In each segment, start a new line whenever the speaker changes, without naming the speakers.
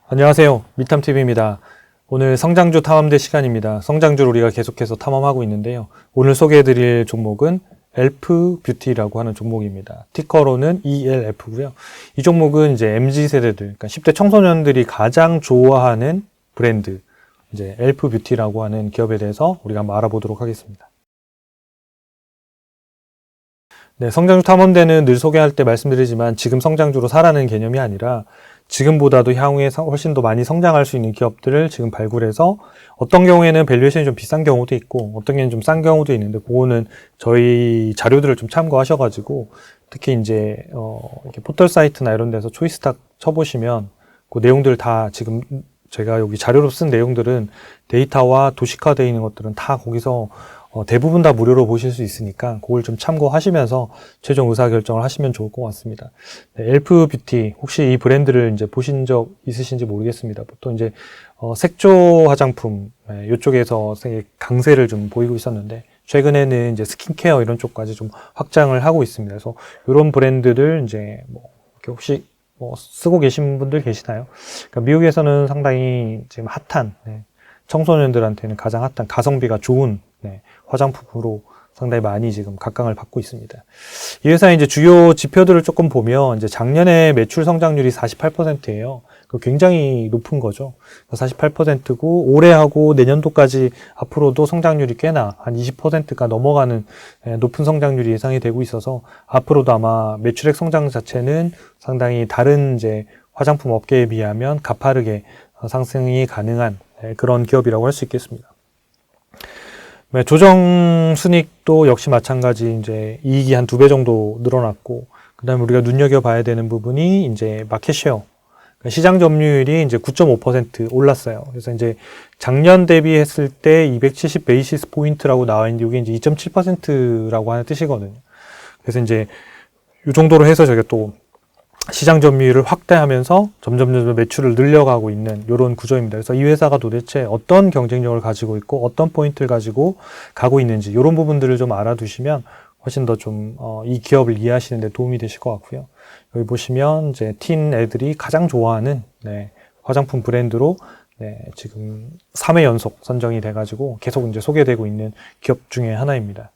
안녕하세요. 미탐TV입니다. 오늘 성장주 탐험대 시간입니다. 성장주를 우리가 계속해서 탐험하고 있는데요. 오늘 소개해드릴 종목은 엘프뷰티라고 하는 종목입니다. 티커로는 ELF고요. 이 종목은 이제 MZ세대들, 그러니까 10대 청소년들이 가장 좋아하는 브랜드, 이제 엘프뷰티라고 하는 기업에 대해서 우리가 한번 알아보도록 하겠습니다. 네, 성장주 탐험대는 늘 소개할 때 말씀드리지만 지금 성장주로 사라는 개념이 아니라 지금보다도 향후에 훨씬 더 많이 성장할 수 있는 기업들을 지금 발굴해서 어떤 경우에는 밸류에이션이 좀 비싼 경우도 있고 어떤 경우에는 좀 싼 경우도 있는데 그거는 저희 자료들을 좀 참고하셔가지고 특히 이제 이렇게 포털 사이트나 이런 데서 초이스탁 쳐보시면 그 내용들 다 지금 제가 여기 자료로 쓴 내용들은 데이터와 도식화되어 있는 것들은 다 거기서 대부분 다 무료로 보실 수 있으니까 그걸 좀 참고하시면서 최종 의사결정을 하시면 좋을 것 같습니다. 네, 엘프뷰티 혹시 이 브랜드를 이제 보신 적 있으신지 모르겠습니다. 보통 이제 색조 화장품 이쪽에서 강세를 좀 보이고 있었는데 최근에는 이제 스킨케어 이런 쪽까지 좀 확장을 하고 있습니다. 그래서 이런 브랜드들 이제 뭐 이렇게 혹시 쓰고 계신 분들 계시나요? 그러니까 미국에서는 상당히 지금 핫한 청소년들한테는 가장 핫한 가성비가 좋은 화장품으로 상당히 많이 지금 각광을 받고 있습니다. 이 회사의 이제 주요 지표들을 조금 보면 이제 작년에 매출 성장률이 48%예요. 굉장히 높은 거죠. 48%고 올해하고 내년도까지 앞으로도 성장률이 꽤나 한 20%가 넘어가는 높은 성장률이 예상이 되고 있어서 앞으로도 아마 매출액 성장 자체는 상당히 다른 이제 화장품 업계에 비하면 가파르게 상승이 가능한 그런 기업이라고 할 수 있겠습니다. 조정 순이익도 역시 마찬가지 이제 이익이 한 2배 정도 늘어났고, 그 다음에 우리가 눈여겨봐야 되는 부분이 이제 마켓쉐어. 그러니까 시장 점유율이 이제 9.5% 올랐어요. 그래서 이제 작년 대비했을 때 270 베이시스 포인트라고 나와 있는데 이게 이제 2.7%라고 하는 뜻이거든요. 그래서 이제 이 정도로 해서 저게 또 시장 점유율을 확대하면서 점점 매출을 늘려가고 있는 이런 구조입니다. 그래서 이 회사가 도대체 어떤 경쟁력을 가지고 있고 어떤 포인트를 가지고 가고 있는지 이런 부분들을 좀 알아두시면 훨씬 더 좀 이 기업을 이해하시는 데 도움이 되실 것 같고요. 여기 보시면 이제 틴 애들이 가장 좋아하는 화장품 브랜드로 지금 3회 연속 선정이 돼가지고 계속 이제 소개되고 있는 기업 중에 하나입니다.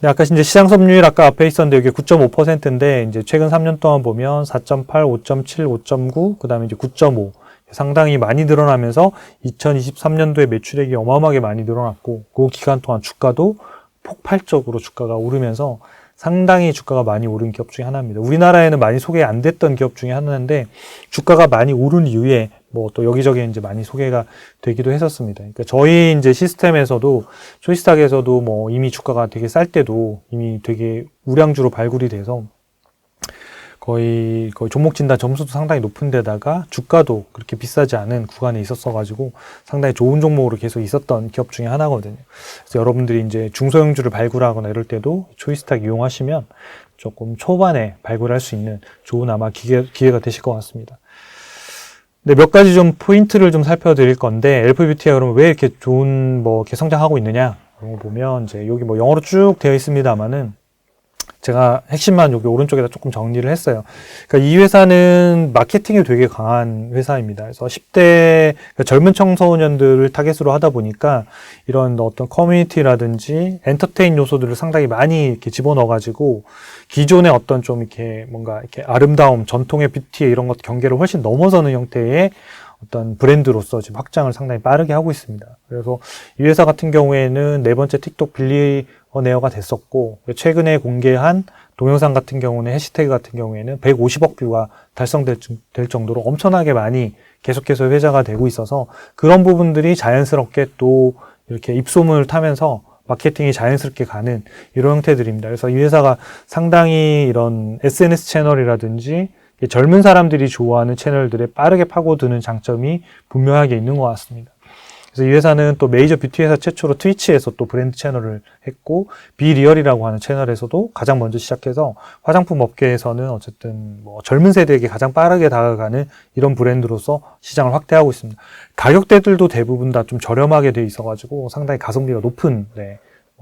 아까 이제 시장 점유율 아까 앞에 있었는데 이게 9.5%인데 이제 최근 3년 동안 보면 4.8, 5.7, 5.9, 그다음에 이제 9.5 상당히 많이 늘어나면서 2023년도에 매출액이 어마어마하게 많이 늘어났고 그 기간 동안 주가도 폭발적으로 주가가 오르면서 상당히 주가가 많이 오른 기업 중에 하나입니다. 우리나라에는 많이 소개 안 됐던 기업 중에 하나인데 주가가 많이 오른 이후에 뭐 또 여기저기 이제 많이 소개가 되기도 했었습니다. 그러니까 저희 이제 시스템에서도 초이스탁에서도 뭐 이미 주가가 되게 쌀 때도 이미 되게 우량주로 발굴이 돼서 거의 종목 진단 점수도 상당히 높은 데다가 주가도 그렇게 비싸지 않은 구간에 있었어가지고 상당히 좋은 종목으로 계속 있었던 기업 중에 하나거든요. 그래서 여러분들이 이제 중소형주를 발굴하거나 이럴 때도 초이스탁 이용하시면 조금 초반에 발굴할 수 있는 좋은 아마 기회가 되실 것 같습니다. 네, 몇 가지 좀 포인트를 좀 살펴드릴 건데 엘프뷰티가 그러면 왜 이렇게 좋은 이렇게 성장하고 있느냐 그런 거 보면 이제 여기 영어로 쭉 되어 있습니다만은 제가 핵심만 여기 오른쪽에다 조금 정리를 했어요. 그러니까 이 회사는 마케팅이 되게 강한 회사입니다. 그래서 10대 그러니까 젊은 청소년들을 타겟으로 하다 보니까 이런 어떤 커뮤니티라든지 엔터테인 요소들을 상당히 많이 이렇게 집어넣어가지고 기존의 어떤 좀 이렇게 뭔가 이렇게 아름다움, 전통의 뷰티 이런 것 경계를 훨씬 넘어서는 형태의 어떤 브랜드로서 지금 확장을 상당히 빠르게 하고 있습니다. 그래서 이 회사 같은 경우에는 4번째 틱톡 빌리어네어가 됐었고 최근에 공개한 동영상 같은 경우는 해시태그 같은 경우에는 150억 뷰가 달성될 정도로 엄청나게 많이 계속해서 회자가 되고 있어서 그런 부분들이 자연스럽게 또 이렇게 입소문을 타면서 마케팅이 자연스럽게 가는 이런 형태들입니다. 그래서 이 회사가 상당히 이런 SNS 채널이라든지 젊은 사람들이 좋아하는 채널들에 빠르게 파고드는 장점이 분명하게 있는 것 같습니다. 그래서 이 회사는 또 메이저 뷰티 회사 최초로 트위치에서 또 브랜드 채널을 했고 비리얼이라고 하는 채널에서도 가장 먼저 시작해서 화장품 업계에서는 어쨌든 젊은 세대에게 가장 빠르게 다가가는 이런 브랜드로서 시장을 확대하고 있습니다. 가격대들도 대부분 다 좀 저렴하게 돼 있어가지고 상당히 가성비가 높은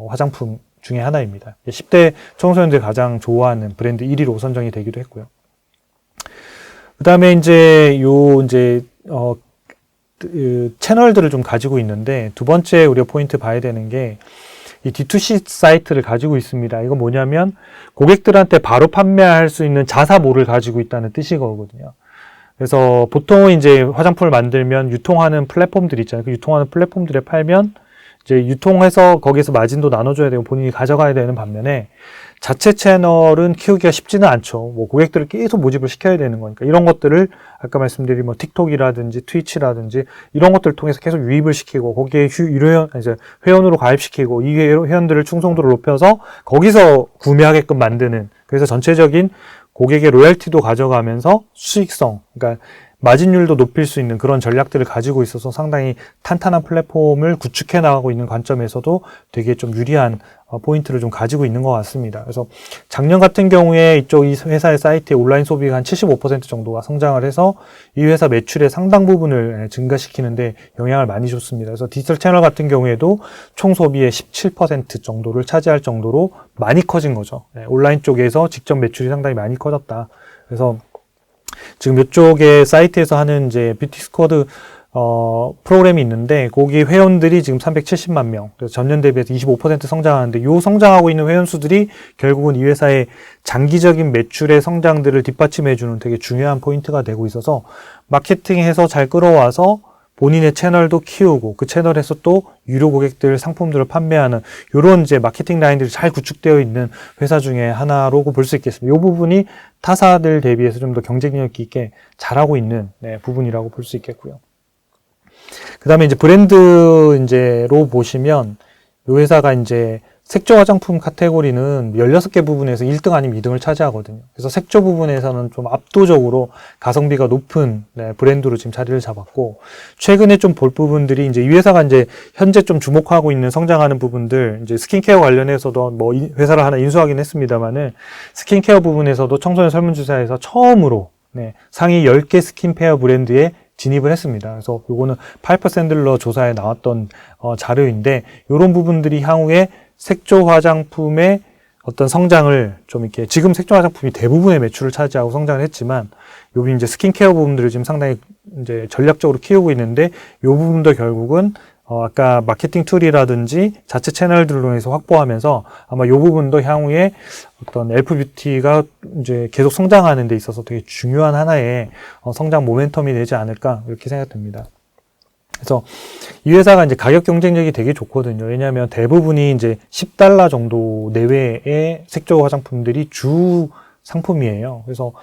화장품 중에 하나입니다. 10대 청소년들이 가장 좋아하는 브랜드 1위로 선정이 되기도 했고요. 그다음에 이제 그 채널들을 좀 가지고 있는데, 두 번째 우리가 포인트 봐야 되는 게 이 D2C 사이트를 가지고 있습니다. 이건 뭐냐면 고객들한테 바로 판매할 수 있는 자사몰을 가지고 있다는 뜻이거든요. 그래서 보통 이제 화장품을 만들면 유통하는 플랫폼들 있잖아요. 그 유통하는 플랫폼들에 팔면 이제 유통해서 거기서 마진도 나눠줘야 되고 본인이 가져가야 되는 반면에, 자체 채널은 키우기가 쉽지는 않죠. 뭐 고객들을 계속 모집을 시켜야 되는 거니까 이런 것들을 아까 말씀드린 뭐 틱톡이라든지 트위치라든지 이런 것들을 통해서 계속 유입을 시키고, 거기에 이제 회원으로 가입시키고, 이 회원들을 충성도를 높여서 거기서 구매하게끔 만드는, 그래서 전체적인 고객의 로열티도 가져가면서 수익성, 그러니까 마진율도 높일 수 있는 그런 전략들을 가지고 있어서 상당히 탄탄한 플랫폼을 구축해 나가고 있는 관점에서도 되게 좀 유리한 포인트를 좀 가지고 있는 것 같습니다. 그래서 작년 같은 경우에 이 회사의 사이트의 온라인 소비가 한 75% 정도가 성장을 해서 이 회사 매출의 상당 부분을 증가시키는데 영향을 많이 줬습니다. 그래서 디지털 채널 같은 경우에도 총 소비의 17% 정도를 차지할 정도로 많이 커진 거죠. 온라인 쪽에서 직접 매출이 상당히 많이 커졌다. 그래서 지금 이쪽에 사이트에서 하는 이제 뷰티 스쿼드 프로그램이 있는데, 거기 회원들이 지금 370만 명, 그래서 전년 대비해서 25% 성장하는데, 요 성장하고 있는 회원 수들이 결국은 이 회사의 장기적인 매출의 성장들을 뒷받침해주는 되게 중요한 포인트가 되고 있어서, 마케팅해서 잘 끌어와서 본인의 채널도 키우고, 그 채널에서 또 유료 고객들 상품들을 판매하는 이런 이제 마케팅 라인들이 잘 구축되어 있는 회사 중에 하나라고 볼 수 있겠습니다. 이 부분이 타사들 대비해서 좀 더 경쟁력 있게 잘하고 있는 부분이라고 볼 수 있겠고요. 그 다음에 이제 브랜드 이제로 보시면, 이 회사가 이제 색조 화장품 카테고리는 16개 부분에서 1등 아니면 2등을 차지하거든요. 그래서 색조 부분에서는 좀 압도적으로 가성비가 높은 브랜드로 지금 자리를 잡았고, 최근에 좀 볼 부분들이 이제 이 회사가 이제 현재 좀 주목하고 있는 성장하는 부분들, 이제 스킨케어 관련해서도 뭐 회사를 하나 인수하긴 했습니다만은, 스킨케어 부분에서도 청소년 설문조사에서 처음으로 상위 10개 스킨케어 브랜드에 진입을 했습니다. 그래서 요거는 파이퍼 샌들러 조사에 나왔던 자료인데, 요런 부분들이 향후에 색조 화장품의 어떤 성장을 좀 이렇게, 지금 색조 화장품이 대부분의 매출을 차지하고 성장을 했지만, 요 이제 스킨케어 부분들을 지금 상당히 이제 전략적으로 키우고 있는데, 요 부분도 결국은 아까 마케팅 툴이라든지 자체 채널들을 통해서 확보하면서 아마 요 부분도 향후에 어떤 엘프 뷰티가 이제 계속 성장하는 데 있어서 되게 중요한 하나의 성장 모멘텀이 되지 않을까, 이렇게 생각됩니다. 그래서 이 회사가 이제 가격 경쟁력이 되게 좋거든요. 왜냐하면 대부분이 이제 $10 정도 내외의 색조 화장품들이 주 상품이에요. 그래서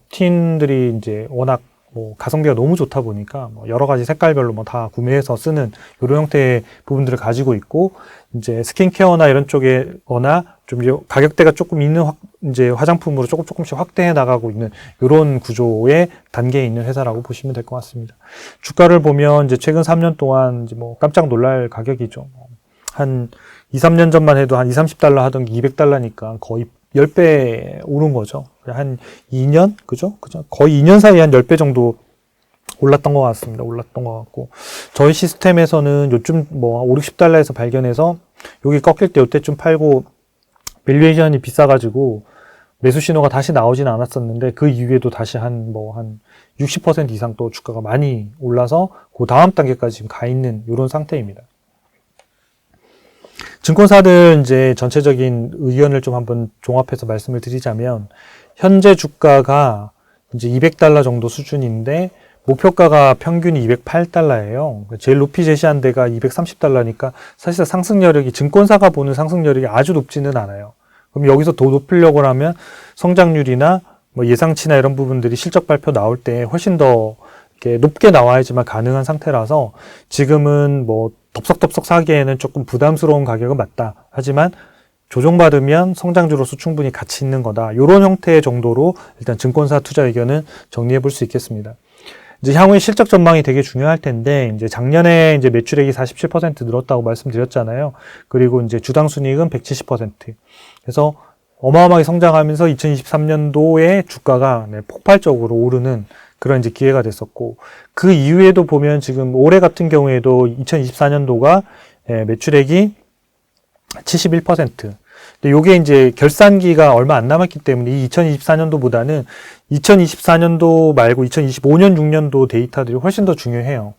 틴들이 이제 워낙 뭐 가성비가 너무 좋다 보니까 뭐 여러 가지 색깔별로 뭐 다 구매해서 쓰는 이런 형태의 부분들을 가지고 있고, 이제 스킨케어나 이런 쪽에거나 좀 이제 가격대가 조금 있는 이제 화장품으로 조금씩 확대해 나가고 있는 이런 구조의 단계에 있는 회사라고 보시면 될 것 같습니다. 주가를 보면 이제 최근 3년 동안 이제 뭐 깜짝 놀랄 가격이죠. 한 2, 3년 전만 해도 한 $30 하던 게 $200니까 거의 10배 오른 거죠. 한 2년? 그죠? 거의 2년 사이에 한 10배 정도 올랐던 것 같습니다. 올랐던 것 같고, 저희 시스템에서는 요즘 뭐 $5, $60에서 발견해서 여기 꺾일 때 요때쯤 팔고, 밸류에이션이 비싸가지고 매수 신호가 다시 나오진 않았었는데, 그 이후에도 다시 한 60% 이상 또 주가가 많이 올라서 그 다음 단계까지 지금 가 있는 이런 상태입니다. 증권사들 이제 전체적인 의견을 좀 한번 종합해서 말씀을 드리자면, 현재 주가가 이제 $200 정도 수준인데, 목표가가 평균이 $208예요. 제일 높이 제시한 데가 $230니까 사실상 상승 여력이, 증권사가 보는 상승 여력이 아주 높지는 않아요. 그럼 여기서 더 높이려고 하면 성장률이나 뭐 예상치나 이런 부분들이 실적 발표 나올 때 훨씬 더 이렇게 높게 나와야지만 가능한 상태라서, 지금은 뭐 덥석덥석 사기에는 조금 부담스러운 가격은 맞다. 하지만 조정받으면 성장주로서 충분히 가치 있는 거다. 이런 형태의 정도로 일단 증권사 투자 의견은 정리해 볼 수 있겠습니다. 이제 향후의 실적 전망이 되게 중요할 텐데, 이제 작년에 이제 매출액이 47% 늘었다고 말씀드렸잖아요. 그리고 이제 주당 순이익은 170%. 그래서 어마어마하게 성장하면서 2023년도에 주가가 폭발적으로 오르는 그런 이제 기회가 됐었고, 그 이후에도 보면 지금 올해 같은 경우에도 2024년도가 매출액이 71%. 근데 요게 이제 결산기가 얼마 안 남았기 때문에 이 2024년도보다는 2024년도 말고 2025년, 6년도 데이터들이 훨씬 더 중요해요.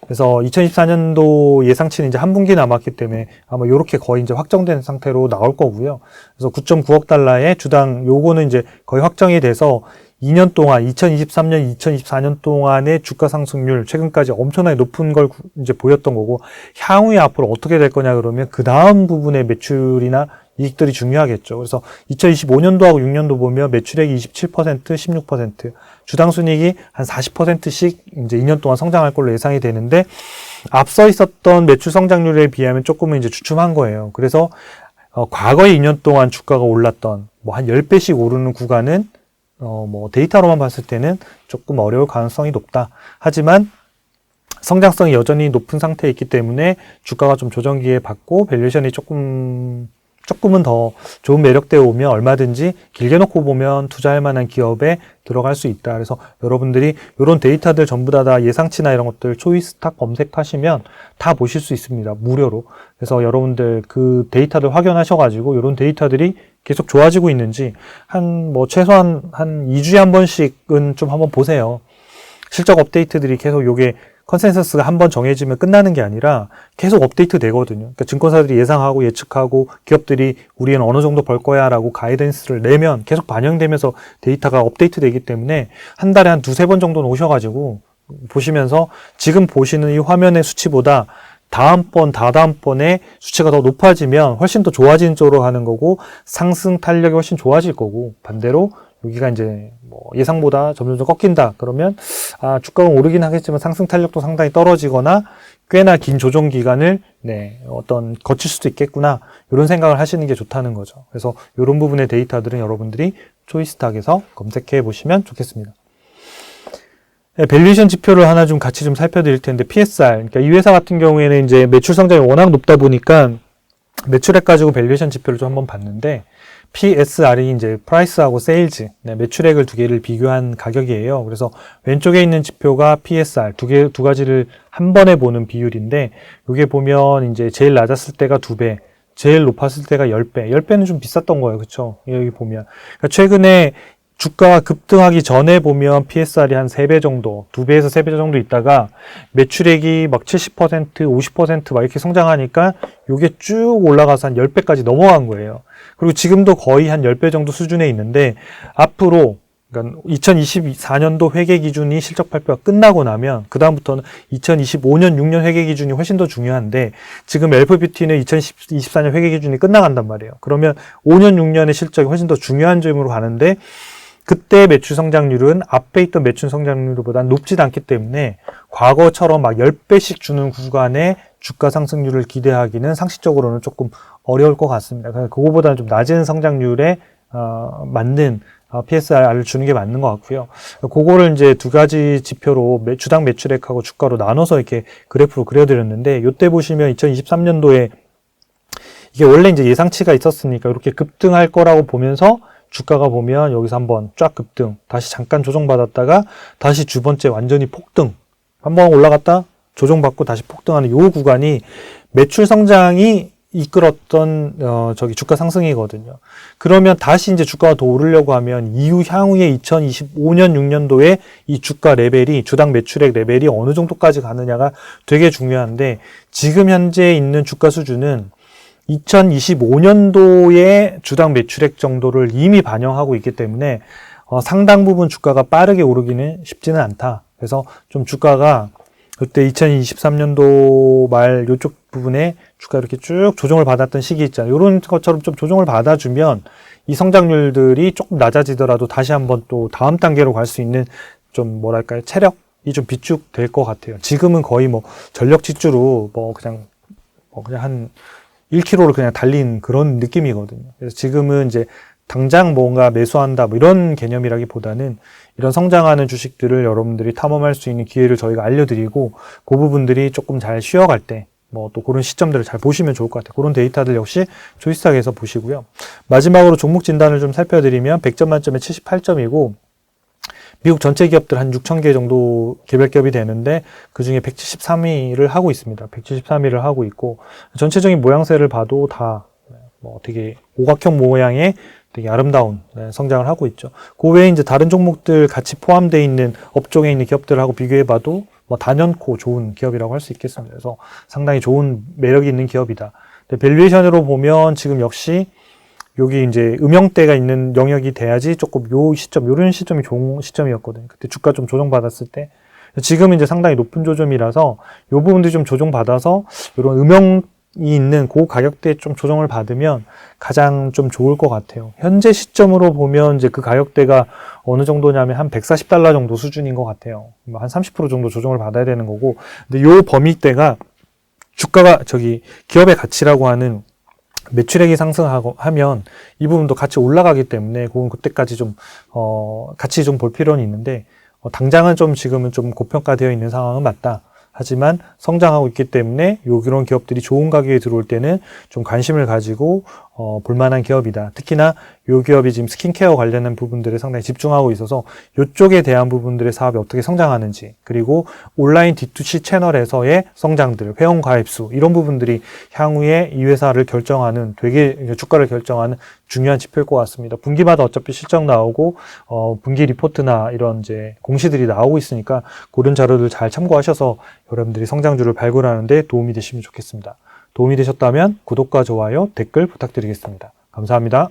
그래서 2024년도 예상치는 이제 한 분기 남았기 때문에 아마 요렇게 거의 이제 확정된 상태로 나올 거고요. 그래서 9.9억 달러의 주당 요거는 이제 거의 확정이 돼서 2년 동안 2023년, 2024년 동안의 주가 상승률 최근까지 엄청나게 높은 걸 이제 보였던 거고 향후에 앞으로 어떻게 될 거냐 그러면 그 다음 부분의 매출이나 이익들이 중요하겠죠. 그래서 2025년도하고 6년도 보면 매출액이 27%, 16%, 주당 순이익이 한 40%씩 이제 2년 동안 성장할 걸로 예상이 되는데 앞서 있었던 매출 성장률에 비하면 조금은 이제 주춤한 거예요. 그래서 과거에 2년 동안 주가가 올랐던 뭐 한 10배씩 오르는 구간은 뭐 데이터로만 봤을 때는 조금 어려울 가능성이 높다. 하지만 성장성이 여전히 높은 상태에 있기 때문에 주가가 좀 조정기에 받고 밸류에이션이 조금은 더 좋은 매력대에 오면 얼마든지 길게 놓고 보면 투자할 만한 기업에 들어갈 수 있다. 그래서 여러분들이 이런 데이터들 전부 다 예상치나 이런 것들 초이스탁 검색하시면 다 보실 수 있습니다. 무료로. 그래서 여러분들 그 데이터들 확인하셔가지고 이런 데이터들이 계속 좋아지고 있는지 최소한 한 2주에 한 번씩은 좀 한번 보세요. 실적 업데이트들이 계속 요게 컨센서스가 한번 정해지면 끝나는 게 아니라 계속 업데이트 되거든요. 그러니까 증권사들이 예상하고 예측하고 기업들이 우리는 어느 정도 벌 거야 라고 가이던스를 내면 계속 반영되면서 데이터가 업데이트 되기 때문에 한 달에 한 두세 번 정도는 오셔가지고 보시면서 지금 보시는 이 화면의 수치보다 다음번, 다다음번에 수치가 더 높아지면 훨씬 더 좋아지는 쪽으로 가는 거고 상승 탄력이 훨씬 좋아질 거고 반대로 여기가 이제 뭐 예상보다 점점 꺾인다. 그러면 주가가 오르긴 하겠지만 상승 탄력도 상당히 떨어지거나 꽤나 긴 조정 기간을 거칠 수도 있겠구나. 이런 생각을 하시는 게 좋다는 거죠. 그래서 이런 부분의 데이터들은 여러분들이 초이스탁에서 검색해 보시면 좋겠습니다. 밸류에이션 지표를 하나 좀 같이 좀 살펴드릴 텐데 PSR. 그러니까 이 회사 같은 경우에는 이제 매출 성장이 워낙 높다 보니까 매출액 가지고 밸류에이션 지표를 좀 한번 봤는데 PSR이 이제 프라이스하고 세일즈, 매출액을 두 개를 비교한 가격이에요. 그래서 왼쪽에 있는 지표가 PSR 두 가지를 한 번에 보는 비율인데 이게 보면 이제 제일 낮았을 때가 2배, 제일 높았을 때가 10배. 10배는 좀 비쌌던 거예요. 그렇죠? 여기 보면. 그러니까 최근에 주가가 급등하기 전에 보면 PSR이 한 3배 정도, 2배에서 3배 정도 있다가 매출액이 막 70%, 50%막 이렇게 성장하니까 이게 쭉 올라가서 한 10배까지 넘어간 거예요. 그리고 지금도 거의 한 10배 정도 수준에 있는데 앞으로 그러니까 2024년도 회계 기준이 실적 발표가 끝나고 나면 그다음부터는 2025년 6년 회계 기준이 훨씬 더 중요한데 지금 LFBT는 2024년 회계 기준이 끝나간단 말이에요. 그러면 5년 6년의 실적이 훨씬 더 중요한 점으로 가는데 그때 매출 성장률은 앞에 있던 매출 성장률보다 높지 않기 때문에 과거처럼 막 10배씩 주는 구간의 주가 상승률을 기대하기는 상식적으로는 조금 어려울 것 같습니다. 그거보다는 좀 낮은 성장률에 맞는 PSR을 주는 게 맞는 것 같고요. 그거를 이제 두 가지 지표로 주당 매출액하고 주가로 나눠서 이렇게 그래프로 그려드렸는데 이때 보시면 2023년도에 이게 원래 이제 예상치가 있었으니까 이렇게 급등할 거라고 보면서 주가가 보면 여기서 한번 쫙 급등, 다시 잠깐 조정받았다가 다시 두 번째 완전히 폭등, 한번 올라갔다 조정받고 다시 폭등하는 요 구간이 매출 성장이 이끌었던 주가 상승이거든요. 그러면 다시 이제 주가가 더 오르려고 하면 향후에 2025년 6년도에 이 주가 레벨이 주당 매출액 레벨이 어느 정도까지 가느냐가 되게 중요한데 지금 현재 있는 주가 수준은 2025년도의 주당 매출액 정도를 이미 반영하고 있기 때문에 상당 부분 주가가 빠르게 오르기는 쉽지는 않다. 그래서 좀 주가가 그때 2023년도 말 이쪽 부분에 주가 이렇게 쭉 조정을 받았던 시기 있잖아요. 이런 것처럼 좀 조정을 받아주면 이 성장률들이 조금 낮아지더라도 다시 한번 또 다음 단계로 갈 수 있는 좀 뭐랄까요 체력이 좀 비축될 것 같아요. 지금은 거의 뭐 전력 질주로 그냥 한 1km를 그냥 달린 그런 느낌이거든요. 그래서 지금은 이제 당장 뭔가 매수한다 이런 개념이라기보다는 이런 성장하는 주식들을 여러분들이 탐험할 수 있는 기회를 저희가 알려드리고 그 부분들이 조금 잘 쉬어갈 때 또 그런 시점들을 잘 보시면 좋을 것 같아요. 그런 데이터들 역시 초이스탁에서 보시고요. 마지막으로 종목 진단을 좀 살펴드리면 100점 만점에 78점이고 미국 전체 기업들 한 6,000개 정도 개별 기업이 되는데 그중에 173위를 하고 있습니다. 173위를 하고 있고 전체적인 모양새를 봐도 다 되게 오각형 모양의 되게 아름다운 성장을 하고 있죠. 그 외에 이제 다른 종목들 같이 포함되어 있는 업종에 있는 기업들하고 비교해봐도 단연코 좋은 기업이라고 할 수 있겠습니다. 그래서 상당히 좋은 매력이 있는 기업이다. 근데 밸류에이션으로 보면 지금 역시 여기 이제 음영대가 있는 영역이 돼야지 조금 요런 시점이 좋은 시점이었거든요. 그때 주가 좀 조정받았을 때. 지금 이제 상당히 높은 조점이라서 요 부분들이 좀 조정받아서 이런 음영이 있는 그 가격대에 좀 조정을 받으면 가장 좀 좋을 것 같아요. 현재 시점으로 보면 이제 그 가격대가 어느 정도냐면 한 $140 정도 수준인 것 같아요. 한 30% 정도 조정을 받아야 되는 거고. 근데 요 범위대가 주가가 기업의 가치라고 하는 매출액이 상승하고 하면 이 부분도 같이 올라가기 때문에 그건 그때까지 좀 같이 좀 볼 필요는 있는데 당장은 좀 지금은 좀 고평가되어 있는 상황은 맞다. 하지만 성장하고 있기 때문에 이런 기업들이 좋은 가격에 들어올 때는 좀 관심을 가지고 볼만한 기업이다. 특히나 이 기업이 지금 스킨케어 관련한 부분들에 상당히 집중하고 있어서 이쪽에 대한 부분들의 사업이 어떻게 성장하는지, 그리고 온라인 D2C 채널에서의 성장들, 회원 가입수 이런 부분들이 향후에 이 회사를 결정하는, 되게 주가를 결정하는 중요한 지표일 것 같습니다. 분기마다 어차피 실적 나오고 분기 리포트나 이런 이제 공시들이 나오고 있으니까 그런 자료들 잘 참고하셔서 여러분들이 성장주를 발굴하는 데 도움이 되시면 좋겠습니다. 도움이 되셨다면 구독과 좋아요, 댓글 부탁드리겠습니다. 감사합니다.